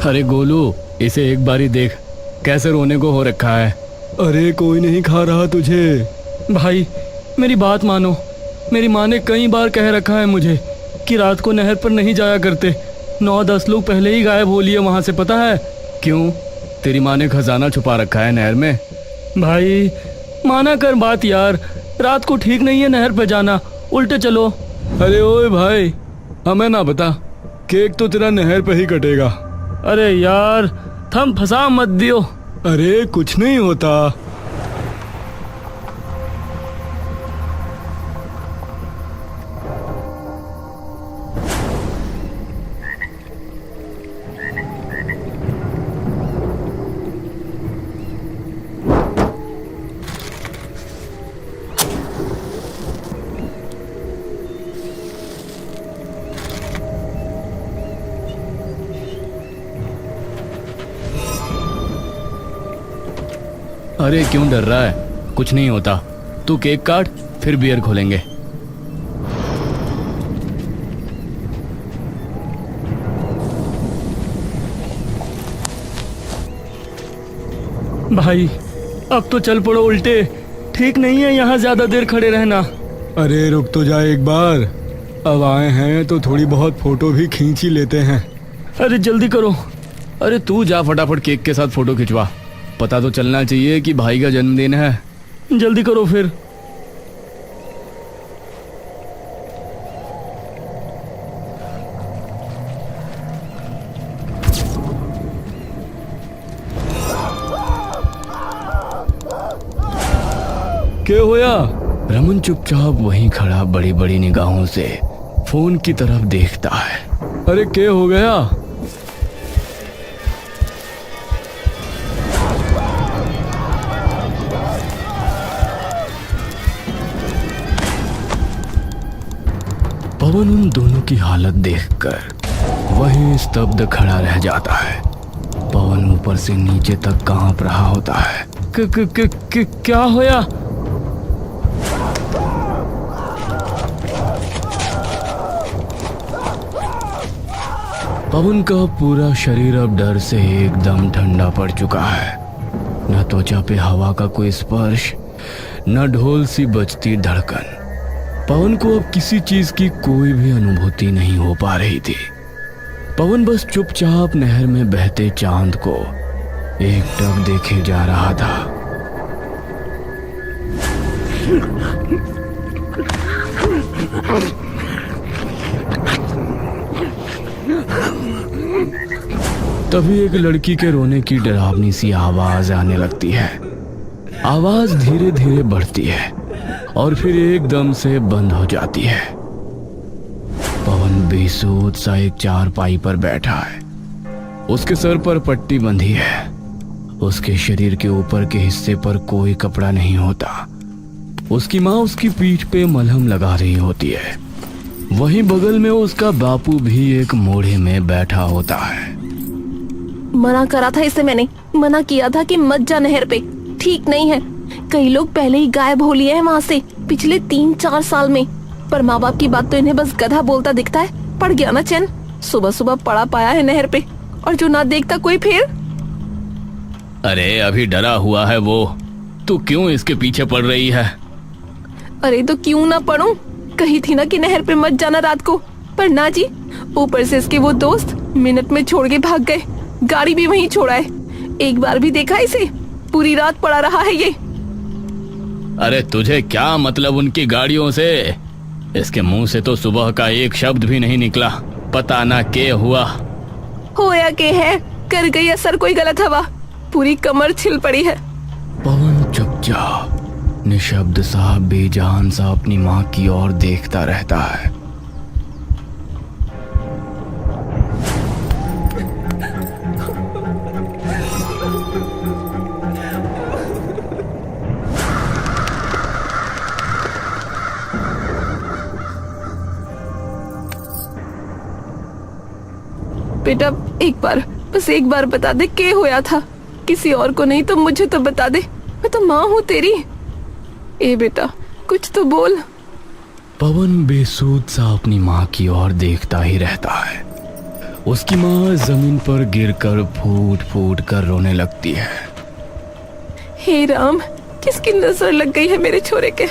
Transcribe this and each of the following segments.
अरे गोलू, इसे एक बारी देख, कैसे रोने को हो रखा है। अरे कोई नहीं खा रहा तुझे। भाई मेरी बात मानो, मेरी माँ ने कई बार कह रखा है मुझे कि रात को नहर पर नहीं जाया करते। 9-10 लोग पहले ही गायब हो लिए वहाँ से, पता है क्यों? तेरी माँ ने खजाना छुपा रखा है नहर में। भाई माना कर बात यार, रात को ठीक नहीं है नहर पे जाना, उल्टे चलो। अरे ओए भाई, हमें ना बता, केक तो तेरा नहर पे ही कटेगा। अरे यार थम फंसा मत दियो। अरे कुछ नहीं होता। अरे क्यों डर रहा है? कुछ नहीं होता, तू केक काट, फिर बियर खोलेंगे। भाई अब तो चल पड़ो उल्टे, ठीक नहीं है यहाँ ज्यादा देर खड़े रहना। अरे रुक तो जा एक बार, अब आए हैं तो थोड़ी बहुत फोटो भी खींच ही लेते हैं। अरे जल्दी करो। अरे तू जा फटाफट केक के साथ फोटो खिंचवा, पता तो चलना चाहिए कि भाई का जन्मदिन है। जल्दी करो फिर। क्या होया? रमन चुपचाप वहीं खड़ा बड़ी बड़ी निगाहों से फोन की तरफ देखता है। अरे क्या हो गया? पवन उन दोनों की हालत देखकर वहीं स्तब्ध खड़ा रह जाता है। पवन ऊपर से नीचे तक कांप रहा होता है। क्या होया? पवन का पूरा शरीर अब डर से एकदम ठंडा पड़ चुका है। न त्वचा पे हवा का कोई स्पर्श, न ढोल सी बजती धड़कन। पवन को अब किसी चीज की कोई भी अनुभूति नहीं हो पा रही थी। पवन बस चुपचाप नहर में बहते चांद को एकटक देखे जा रहा था। तभी एक लड़की के रोने की डरावनी सी आवाज आने लगती है। आवाज धीरे धीरे बढ़ती है और फिर एकदम से बंद हो जाती है। पवन बेसुध सा एक चारपाई पर बैठा है। उसके सर पर पट्टी बंधी है। उसके शरीर के ऊपर के हिस्से पर कोई कपड़ा नहीं होता। उसकी माँ उसकी पीठ पे मलहम लगा रही होती है। वहीं बगल में उसका बापू भी एक मोढ़े में बैठा होता है। मना करा था इसे, मैंने मना किया था कि मत जा नहर पे, ठीक नहीं है। कई लोग पहले ही गायब हो लिए हैं वहाँ से पिछले 3-4 साल में, पर माँ बाप की बात तो इन्हें बस गधा बोलता दिखता है। पड़ गया ना चैन, सुबह सुबह पड़ा पाया है नहर पे, और जो ना देखता कोई फिर। अरे अभी डरा हुआ है वो, तू क्यों इसके पीछे पड़ रही है? अरे तो क्यों ना पढ़ूं, कही थी ना कि नहर पे मत जाना रात को, पर ना जी। ऊपर से इसके वो दोस्त मिनट में छोड़ के भाग गए, गाड़ी भी वहीं छोड़ा है। एक बार भी देखा इसे, पूरी रात पड़ा रहा है ये। अरे तुझे क्या मतलब उनकी गाड़ियों से? इसके मुंह से तो सुबह का एक शब्द भी नहीं निकला, पता ना क्या हुआ। होया के है, कर गई असर कोई गलत हवा, पूरी कमर छिल पड़ी है। पवन चुपचाप निशब्द सा बेजान सा अपनी माँ की ओर देखता रहता है। बेटा एक बार, बस एक बार बता दे क्या होया था, किसी और को नहीं तो मुझे तो बता दे, मैं तो माँ हूँ तेरी। ए बेटा कुछ तो बोल। पवन बेसुध सा अपनी माँ की ओर देखता ही रहता है। उसकी माँ जमीन पर गिरकर फूट फूट कर रोने लगती है। हे राम, किसकी नजर लग गई है मेरे छोरे के।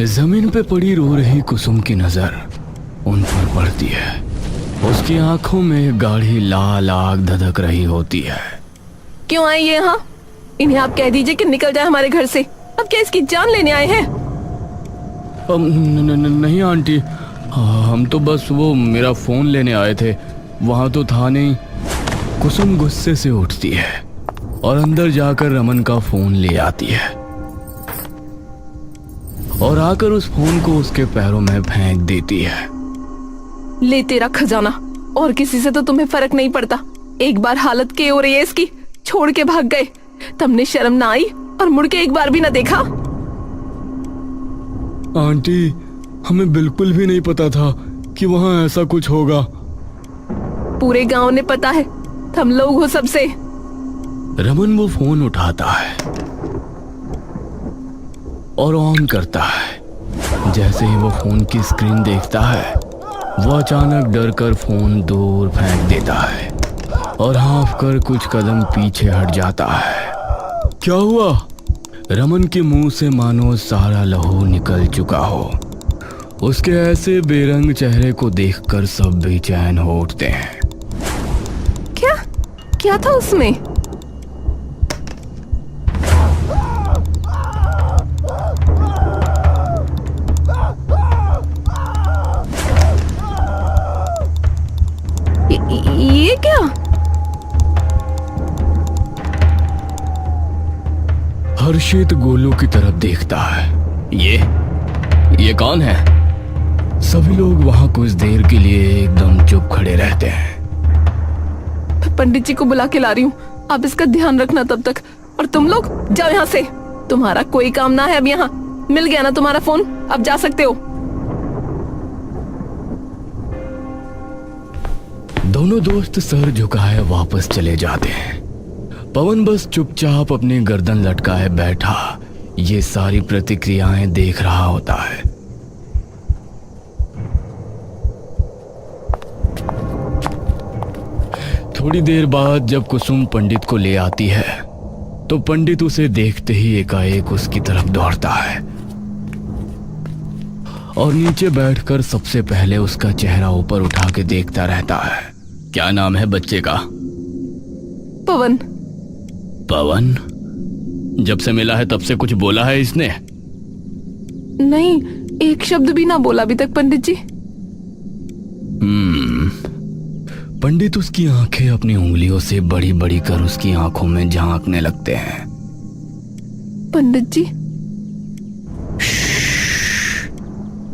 जमीन पे पड़ी रो रही कुसुम की नजर उन पर पड़ती है। उसकी आंखों में गाढ़ी लाल आग धधक रही होती है। क्यों आए ये यहाँ? इन्हें आप कह दीजिए कि निकल जाए हमारे घर से। अब क्या इसकी जान लेने आए हैं? नहीं आंटी, हम तो बस वो मेरा फोन लेने आए थे, वहां तो था नहीं। कुसुम गुस्से से उठती है और अंदर जाकर रमन का फोन ले आती है और आकर उस फोन को उसके पैरों में फेंक देती है। ले तेरा खजाना, और किसी से तो तुम्हें फर्क नहीं पड़ता। एक बार हालत के हो रही है इसकी, छोड़ के भाग गए। तुमने शर्म ना आई और मुड़ के एक बार भी ना देखा? आंटी, हमें बिल्कुल भी नहीं पता था कि वहाँ ऐसा कुछ होगा। पूरे गांव ने पता है, तुम लोग हो सबसे। रमन वो फोन उठाता है और ऑन करता है। जैसे ही वो फोन की स्क्रीन देखता है, वो अचानक डर कर फोन दूर फेंक देता है और हाँफ कर कुछ कदम पीछे हट जाता है। क्या हुआ? रमन के मुंह से मानो सारा लहू निकल चुका हो। उसके ऐसे बेरंग चेहरे को देखकर सब बेचैन हो उठते हैं। क्या क्या था उसमें? ये क्या? हर्षित गोलू की तरफ देखता है। ये कौन है? सभी लोग वहां कुछ देर के लिए एकदम चुप खड़े रहते हैं। पंडित जी को बुला के ला रही हूँ, आप इसका ध्यान रखना तब तक। और तुम लोग जाओ यहाँ से, तुम्हारा कोई काम ना है अब यहाँ। मिल गया ना तुम्हारा फोन, अब जा सकते हो। दोनों दोस्त सर झुकाए वापस चले जाते हैं। पवन बस चुपचाप अपनी गर्दन लटकाए बैठा ये सारी प्रतिक्रियाएं देख रहा होता है। थोड़ी देर बाद जब कुसुम पंडित को ले आती है तो पंडित उसे देखते ही एकाएक उसकी तरफ दौड़ता है और नीचे बैठकर सबसे पहले उसका चेहरा ऊपर उठा के देखता रहता है। क्या नाम है बच्चे का? पवन। पवन? जब से मिला है तब से कुछ बोला है इसने? नहीं, एक शब्द भी ना बोला अभी तक पंडित जी। पंडित उसकी आंखें अपनी उंगलियों से बड़ी बड़ी कर उसकी आंखों में झांकने लगते हैं। पंडित जी।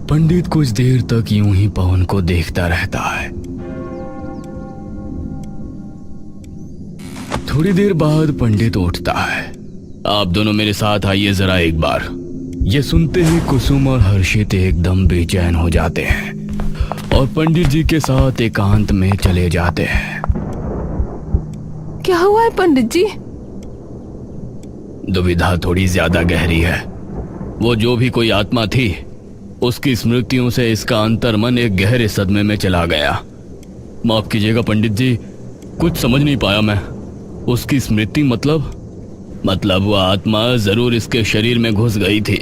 पंडित कुछ देर तक यूं ही पवन को देखता रहता है। थोड़ी देर बाद पंडित उठता है। आप दोनों मेरे साथ आइए जरा एक बार। ये सुनते ही कुसुम और हर्षित एकदम बेचैन हो जाते हैं और पंडित जी के साथ एकांत में चले जाते हैं। क्या हुआ है पंडित जी? दुविधा थोड़ी ज्यादा गहरी है। वो जो भी कोई आत्मा थी, उसकी स्मृतियों से इसका अंतर्मन एक गहरे सदमे में चला गया। माफ कीजिएगा पंडित जी, कुछ समझ नहीं पाया मैं। उसकी स्मृति मतलब वो आत्मा जरूर इसके शरीर में घुस गई थी,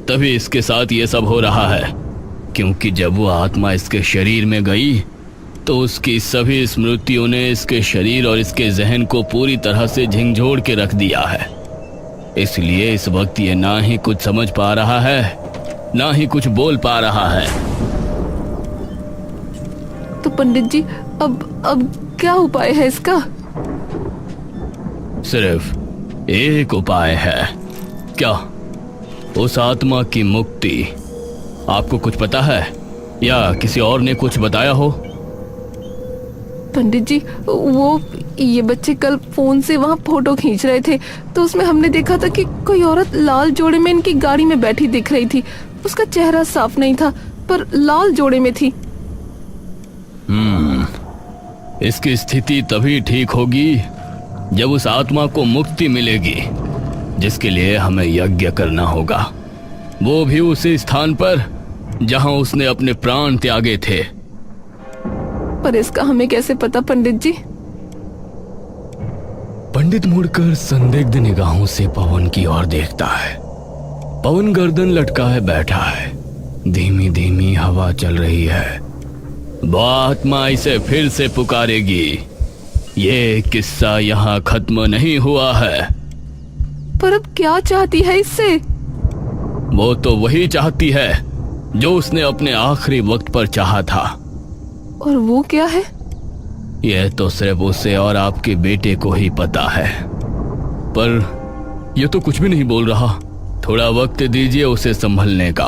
तभी इसके साथ ये सब हो रहा है। क्योंकि जब वो आत्मा इसके शरीर में गई तो उसकी सभी स्मृतियों ने इसके शरीर और इसके जहन को पूरी तरह से झिंझोड़ के रख दिया है। इसलिए इस वक्त ये ना ही कुछ समझ पा रहा है, ना ही कुछ बोल पा रहा है। तो पंडित जी, अब क्या उपाय है इसका? सिर्फ एक उपाय है। क्या? उस आत्मा की मुक्ति। आपको कुछ पता है या किसी और ने कुछ बताया हो? पंडित जी, ये बच्चे कल फोन से वहाँ फोटो खींच रहे थे, तो उसमें हमने देखा था कि कोई औरत लाल जोड़े में इनकी गाड़ी में बैठी दिख रही थी। उसका चेहरा साफ नहीं था पर लाल जोड़े में थी। इसकी स्थिति तभी ठीक होगी जब उस आत्मा को मुक्ति मिलेगी जिसके लिए हमें यज्ञ करना होगा, वो भी उसी स्थान पर जहां उसने अपने प्राण त्यागे थे। पर इसका हमें कैसे पता पंडित जी? पंडित मुड़कर संदिग्ध निगाहों से पवन की ओर देखता है। पवन गर्दन लटकाए बैठा है। धीमी धीमी हवा चल रही है। वो आत्मा इसे फिर से पुकारेगी। ये किस्सा यहाँ खत्म नहीं हुआ है। पर अब क्या चाहती है इससे? वो तो वही चाहती है जो उसने अपने आखिरी वक्त पर चाहा था। और वो क्या है? यह तो सिर्फ उसे और आपके बेटे को ही पता है। पर यह तो कुछ भी नहीं बोल रहा। थोड़ा वक्त दीजिए उसे संभलने का,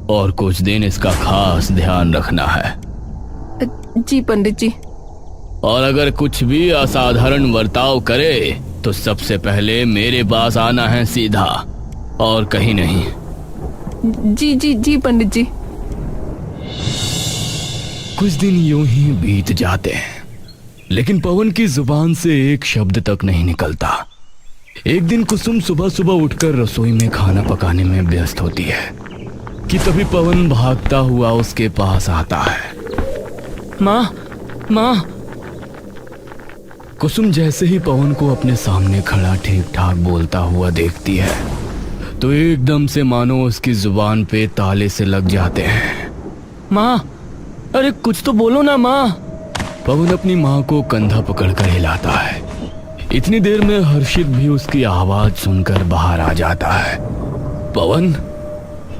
और कुछ दिन इसका खास ध्यान रखना है। जी पंडित जी। और अगर कुछ भी असाधारण बर्ताव करे तो सबसे पहले मेरे पास आना है सीधा, और कहीं नहीं। जी जी जी पंडित जी। कुछ दिन यूं ही बीत जाते हैं, लेकिन पवन की जुबान से एक शब्द तक नहीं निकलता। एक दिन कुसुम सुबह सुबह उठकर रसोई में खाना पकाने में व्यस्त होती है कि तभी पवन भागता हुआ उसके पास आता है। माँ, माँ। कुसुम जैसे ही पवन को अपने सामने खड़ा ठीक ठाक बोलता हुआ देखती है तो एकदम से मानो उसकी जुबान पे ताले से लग जाते हैं। माँ, अरे कुछ तो बोलो ना माँ। पवन अपनी माँ को कंधा पकड़कर हिलाता है। इतनी देर में हर्षित भी उसकी आवाज सुनकर बाहर आ जाता है। पवन,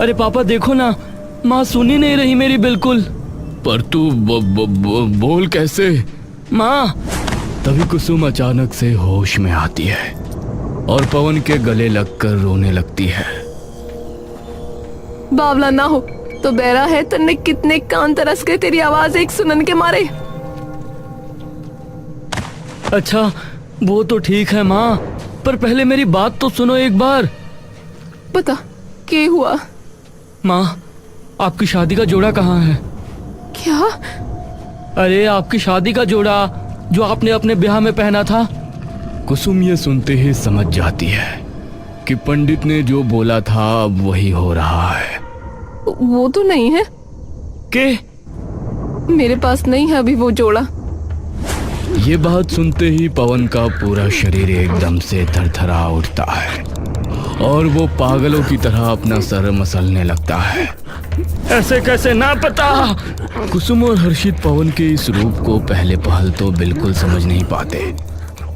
अरे पापा देखो ना, माँ सुन ही नहीं रही मेरी बिल्कुल। पर तू बोल कैसे? माँ। तभी कुसुम अचानक से होश में आती है और पवन के गले लगकर रोने लगती है। बावला ना हो तो बहरा है, तन्ने कितने कान तरस गए तेरी आवाज एक सुनन के मारे। अच्छा वो तो ठीक है माँ, पर पहले मेरी बात तो सुनो एक बार। बता क्या हुआ? माँ, आपकी शादी का जोड़ा कहाँ है? क्या? अरे आपकी शादी का जोड़ा जो आपने अपने ब्याह में पहना था। कुसुम ये सुनते ही समझ जाती है कि पंडित ने जो बोला था अब वही हो रहा है। वो तो नहीं है। के? मेरे पास नहीं है अभी वो जोड़ा। ये बात सुनते ही पवन का पूरा शरीर एकदम से थरथरा उठता है और वो पागलों की तरह अपना सर मसलने लगता है। ऐसे कैसे ना पता? कुसुम और हर्षित पवन के इस रूप को पहले पहल तो बिल्कुल समझ नहीं पाते,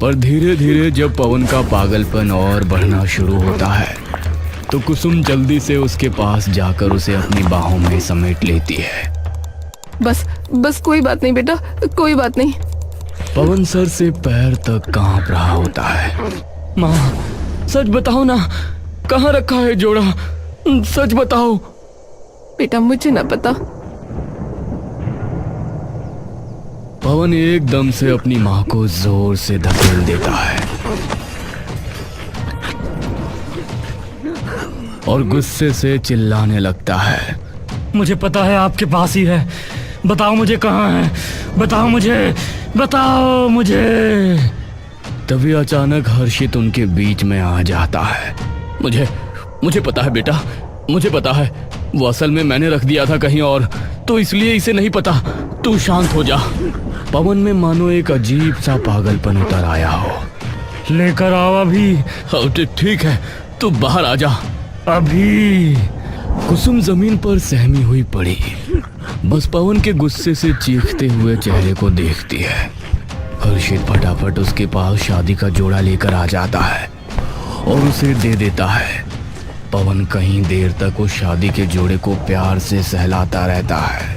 पर धीरे धीरे जब पवन का पागलपन और बढ़ना शुरू होता है तो कुसुम जल्दी से उसके पास जाकर उसे अपनी बाहों में समेट लेती है। बस बस कोई बात नहीं बेटा, कोई बात नहीं। पवन सर से पैर तक कांप रहा होता है। माँ सच बताओ ना, कहाँ रखा है जोड़ा? सच बताओ। बेटा मुझे ना पता। पवन एकदम से अपनी माँ को जोर से धकेल देता है और गुस्से से चिल्लाने लगता है। मुझे पता है आपके पास ही है, बताओ मुझे कहाँ है, बताओ मुझे, बताओ मुझे। तभी अचानक हर्षित उनके बीच में आ जाता है। मुझे पता है बेटा, मुझे पता है। वो असल में मैंने रख दिया था कहीं और, तो इसलिए इसे नहीं पता। तू शांत हो जा। पवन में मानो एक अजीब सा पागलपन उतर आया हो। लेकर आओ अभी। ठीक है, तू बाहर आ जा अभी। कुसुम जमीन पर सहमी हुई पड़ी, बस पवन के गुस्से से चीखते हुए चेहरे को देखती है। हर्षित फटाफट उसके पास शादी का जोड़ा लेकर आ जाता है और उसे दे देता है। पवन कहीं देर तक उस शादी के जोड़े को प्यार से सहलाता रहता है।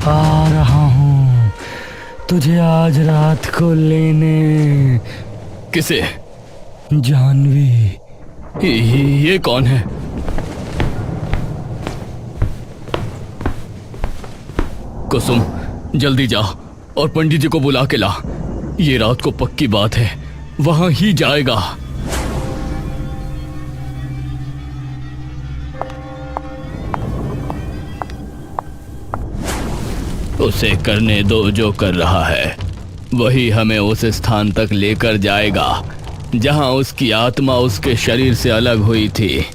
आ रहा हूँ तुझे आज रात को लेने। किसे? जानवी। ये कौन है? कुसुम जल्दी जा और पंडित जी को बुला के ला। ये रात को पक्की बात है वहां ही जाएगा। उसे करने दो जो कर रहा है। वही हमें उस स्थान तक लेकर जाएगा जहां उसकी आत्मा उसके शरीर से अलग हुई थी।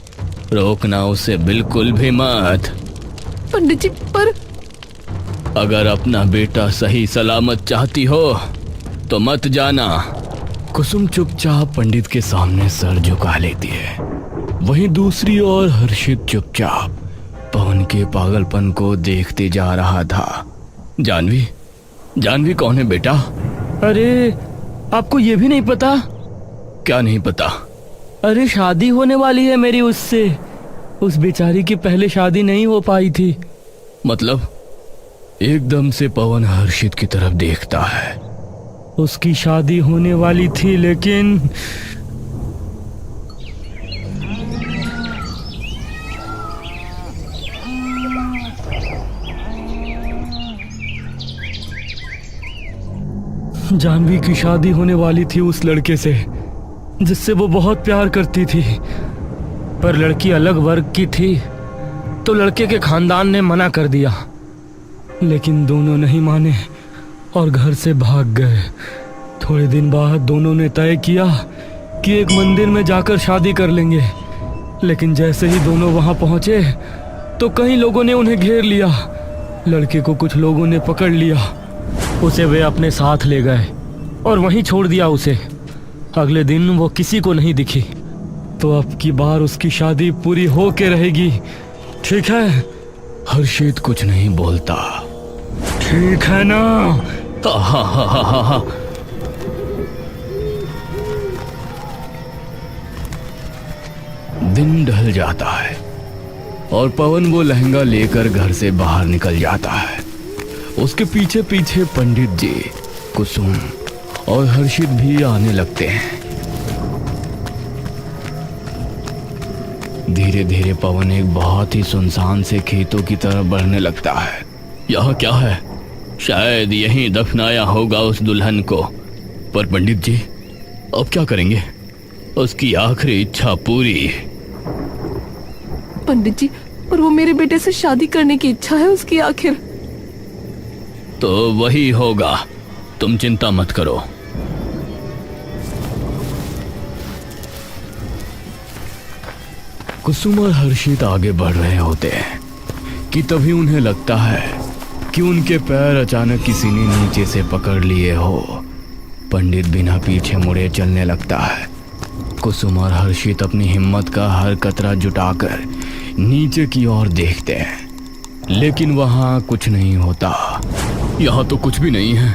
रोकना उसे बिल्कुल भी मत। पंडित जी, पर अगर अपना बेटा सही सलामत चाहती हो तो मत जाना। कुसुम चुपचाप पंडित के सामने सर झुका लेती है। वहीं दूसरी ओर हर्षित चुपचाप पवन के पागलपन को देखते जा रहा था। जानवी, जानवी कौन है बेटा? अरे आपको ये भी नहीं पता? क्या नहीं पता? अरे शादी होने वाली है मेरी उससे। उस बेचारी की पहले शादी नहीं हो पाई थी। मतलब? एकदम से पवन हर्षित की तरफ देखता है। उसकी शादी होने वाली थी लेकिन जानवी की शादी होने वाली थी उस लड़के से जिससे वो बहुत प्यार करती थी। पर लड़की अलग वर्ग की थी तो लड़के के खानदान ने मना कर दिया। लेकिन दोनों नहीं माने और घर से भाग गए। थोड़े दिन बाद दोनों ने तय किया कि एक मंदिर में जाकर शादी कर लेंगे। लेकिन जैसे ही दोनों वहां पहुंचे तो कई लोगों ने उन्हें घेर लिया। लड़के को कुछ लोगों ने पकड़ लिया। उसे वे अपने साथ ले गए और वहीं छोड़ दिया उसे। अगले दिन वो किसी को नहीं दिखी। तो अब की बार उसकी शादी पूरी हो के रहेगी, ठीक है? हर्षित कुछ नहीं बोलता। ठीक है ना? हा हा हा हा हा। दिन ढल जाता है और पवन वो लहंगा लेकर घर से बाहर निकल जाता है। उसके पीछे पीछे पंडित जी, कुसुम और हर्षित भी आने लगते हैं। धीरे धीरे पवन एक बहुत ही सुनसान से खेतों की तरफ बढ़ने लगता है। यह क्या है? शायद यहीं दफनाया होगा उस दुल्हन को। पर पंडित जी, अब क्या करेंगे? उसकी आखिरी इच्छा पूरी। पंडित जी, पर वो मेरे बेटे से शादी करने की इच्छा है उसकी आखिर। तो वही होगा, तुम चिंता मत करो। कुसुम और हर्षित आगे बढ़ रहे होते हैं कि तभी उन्हें लगता है कि उनके पैर अचानक किसी ने नीचे से पकड़ लिए हो। पंडित बिना पीछे मुड़े चलने लगता है। कुसुम और हर्षित अपनी हिम्मत का हर कतरा जुटाकर नीचे की ओर देखते हैं, लेकिन वहां कुछ नहीं होता। यहाँ तो कुछ भी नहीं है।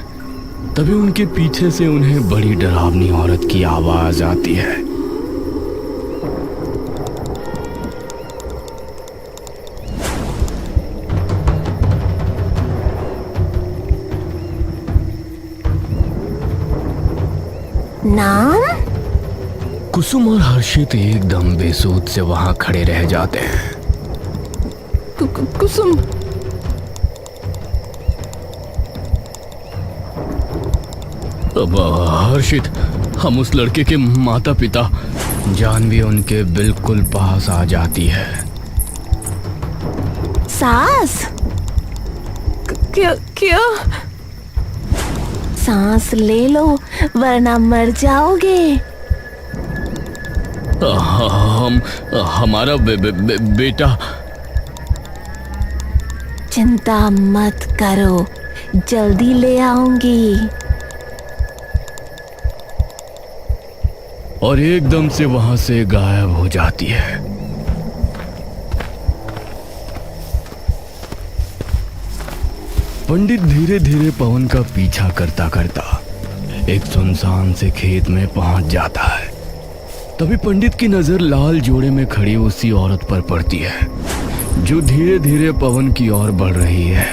तभी उनके पीछे से उन्हें बड़ी डरावनी औरत की आवाज आती है। नाम? कुसुम और हर्षित एकदम बेसुध से वहां खड़े रह जाते हैं। कुसुम। अब हर्षित, हम उस लड़के के माता पिता। जानवी उनके बिल्कुल पास आ जाती है। सास? क्या क्या? सांस ले लो वरना मर जाओगे। हमारा बेटा। चिंता मत करो, जल्दी ले आऊंगी। और एकदम से वहां से गायब हो जाती है। पंडित धीरे धीरे पवन का पीछा करता करता एक सुनसान से खेत में पहुंच जाता है। तभी पंडित की नजर लाल जोड़े में खड़ी उसी औरत पर पड़ती है जो धीरे धीरे पवन की ओर बढ़ रही है।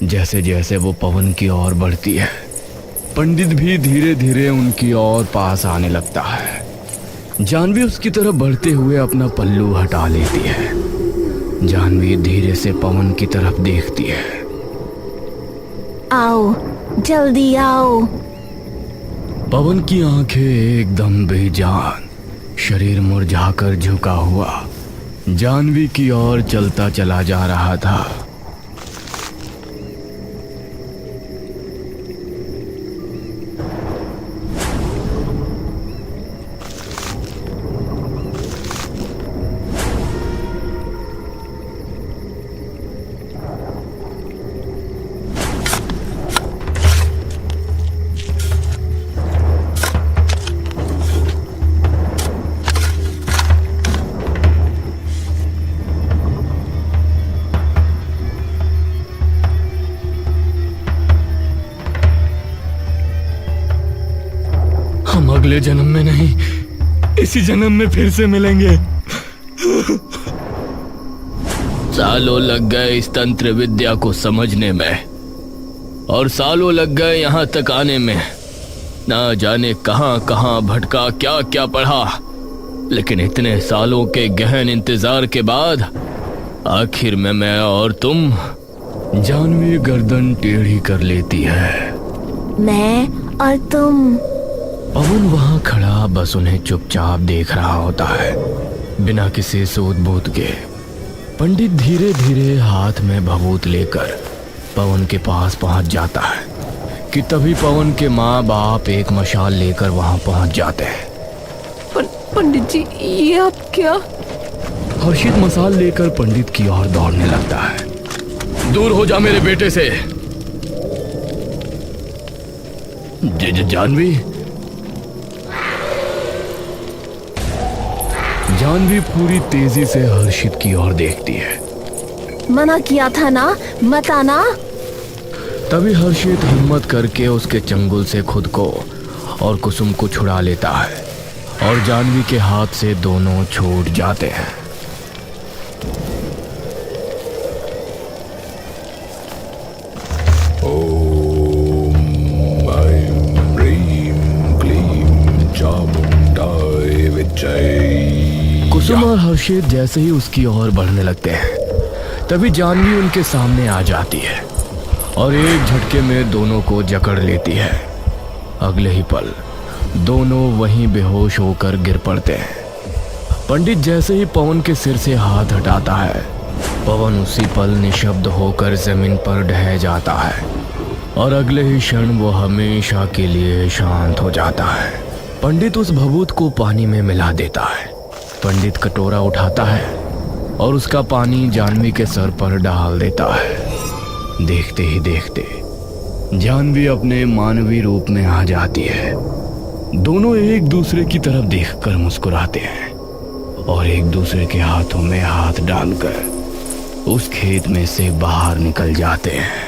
जैसे जैसे वो पवन की ओर बढ़ती है, पंडित भी धीरे धीरे उनकी ओर पास आने लगता है। जानवी उसकी तरफ बढ़ते हुए अपना पल्लू हटा लेती है। जानवी धीरे से पवन की तरफ देखती है। आओ, जल्दी आओ। पवन की आंखें एकदम बेजान, शरीर मुरझाकर झुका हुआ, जानवी की ओर चलता चला जा रहा था। हम अगले जन्म में नहीं, इसी जन्म में फिर से मिलेंगे। सालों लग गए इस तंत्र विद्या को समझने में, और सालों लग गए यहाँ तक आने में। ना जाने कहाँ कहाँ भटका, क्या क्या पढ़ा, लेकिन इतने सालों के गहन इंतजार के बाद आखिर में मैं और तुम। जानवी गर्दन टेढ़ी कर लेती है। मैं और तुम। पवन वहां खड़ा बस उन्हें चुपचाप देख रहा होता है, बिना किसी सूद बूत के। पंडित धीरे धीरे हाथ में भभूत लेकर पवन के पास पहुंच जाता है कि तभी पवन के माँ बाप एक मशाल लेकर वहां पहुंच जाते हैं। पंडित जी, ये आप क्या? हर्षित मसाल लेकर पंडित की ओर दौड़ने लगता है। दूर हो जा मेरे बेटे से। जानवी पूरी तेजी से हर्षित की ओर देखती है। मना किया था ना, मत आना। तभी हर्षित हिम्मत करके उसके चंगुल से खुद को और कुसुम को छुड़ा लेता है, और जानवी के हाथ से दोनों छूट जाते हैं। ओम ऐं ह्रीं क्लीं चामुंडाय विच्चै। कुसुम और हर्षित जैसे ही उसकी ओर बढ़ने लगते हैं, तभी जानवी उनके सामने आ जाती है और एक झटके में दोनों को जकड़ लेती है। अगले ही पल दोनों वहीं बेहोश होकर गिर पड़ते हैं। पंडित जैसे ही पवन के सिर से हाथ हटाता है, पवन उसी पल निशब्द होकर जमीन पर ढह जाता है, और अगले ही क्षण वो हमेशा के लिए शांत हो जाता है। पंडित उस भभूत को पानी में मिला देता है। पंडित कटोरा उठाता है और उसका पानी जानवी के सर पर डाल देता है। देखते ही देखते जानवी अपने मानवीय रूप में आ जाती है। दोनों एक दूसरे की तरफ देखकर मुस्कुराते हैं और एक दूसरे के हाथों में हाथ डालकर उस खेत में से बाहर निकल जाते हैं।